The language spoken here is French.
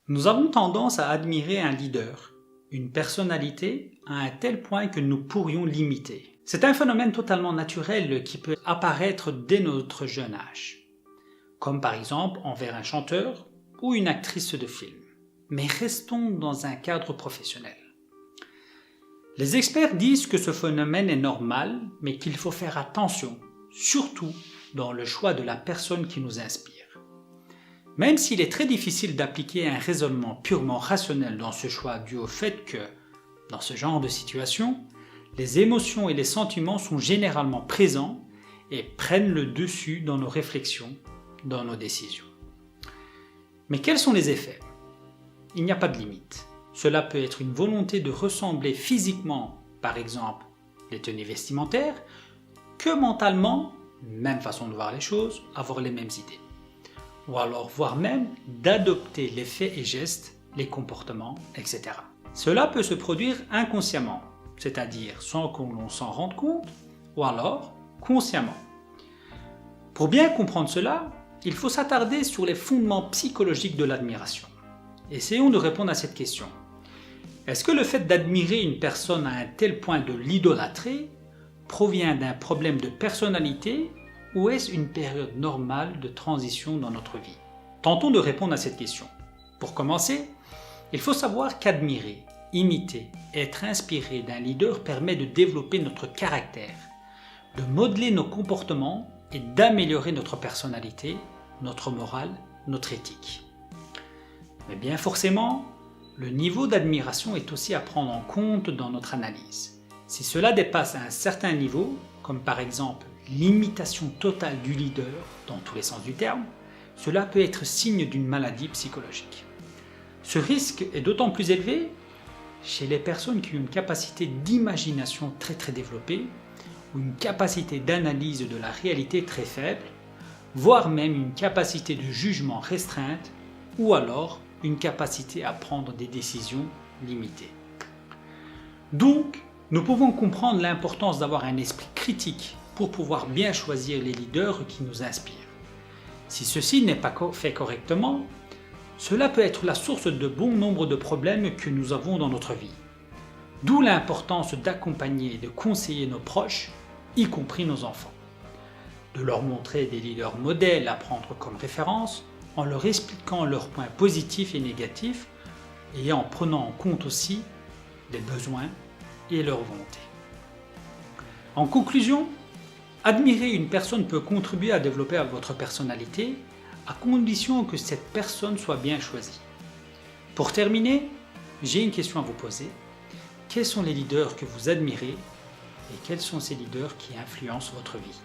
Nous avons tendance à admirer un leader, une personnalité, à un tel point que nous pourrions l'imiter. C'est un phénomène totalement naturel qui peut apparaître dès notre jeune âge, comme par exemple envers un chanteur ou une actrice de film. Mais restons dans un cadre professionnel. Les experts disent que ce phénomène est normal, mais qu'il faut faire attention, surtout dans le choix de la personne qui nous inspire. Même s'il est très difficile d'appliquer un raisonnement purement rationnel dans ce choix dû au fait que, dans ce genre de situation, les émotions et les sentiments sont généralement présents et prennent le dessus dans nos réflexions, dans nos décisions. Mais quels sont les effets ? Il n'y a pas de limite. Cela peut être une volonté de ressembler physiquement, par exemple les tenues vestimentaires, que mentalement, même façon de voir les choses, avoir les mêmes idées. Ou alors voire même d'adopter les faits et gestes, les comportements, etc. Cela peut se produire inconsciemment, c'est-à-dire sans qu'on s'en rende compte, ou alors consciemment. Pour bien comprendre cela, il faut s'attarder sur les fondements psychologiques de l'admiration. Essayons de répondre à cette question. Est-ce que le fait d'admirer une personne à un tel point de l'idolâtrer provient d'un problème de personnalité ou est-ce une période normale de transition dans notre vie ? Tentons de répondre à cette question. Pour commencer, il faut savoir qu'admirer, imiter, être inspiré d'un leader permet de développer notre caractère, de modeler nos comportements et d'améliorer notre personnalité, notre morale, notre éthique. Mais bien forcément, le niveau d'admiration est aussi à prendre en compte dans notre analyse. Si cela dépasse un certain niveau, comme par exemple l'imitation totale du leader dans tous les sens du terme, cela peut être signe d'une maladie psychologique. Ce risque est d'autant plus élevé chez les personnes qui ont une capacité d'imagination très développée ou une capacité d'analyse de la réalité très faible, voire même une capacité de jugement restreinte ou alors une capacité à prendre des décisions limitées. Donc, nous pouvons comprendre l'importance d'avoir un esprit critique pour pouvoir bien choisir les leaders qui nous inspirent. Si ceci n'est pas fait correctement, cela peut être la source de bon nombre de problèmes que nous avons dans notre vie. D'où l'importance d'accompagner et de conseiller nos proches, y compris nos enfants. De leur montrer des leaders modèles à prendre comme référence, en leur expliquant leurs points positifs et négatifs et en prenant en compte aussi les besoins et leurs volontés. En conclusion, admirer une personne peut contribuer à développer votre personnalité à condition que cette personne soit bien choisie. Pour terminer, j'ai une question à vous poser. Quels sont les leaders que vous admirez et quels sont ces leaders qui influencent votre vie ?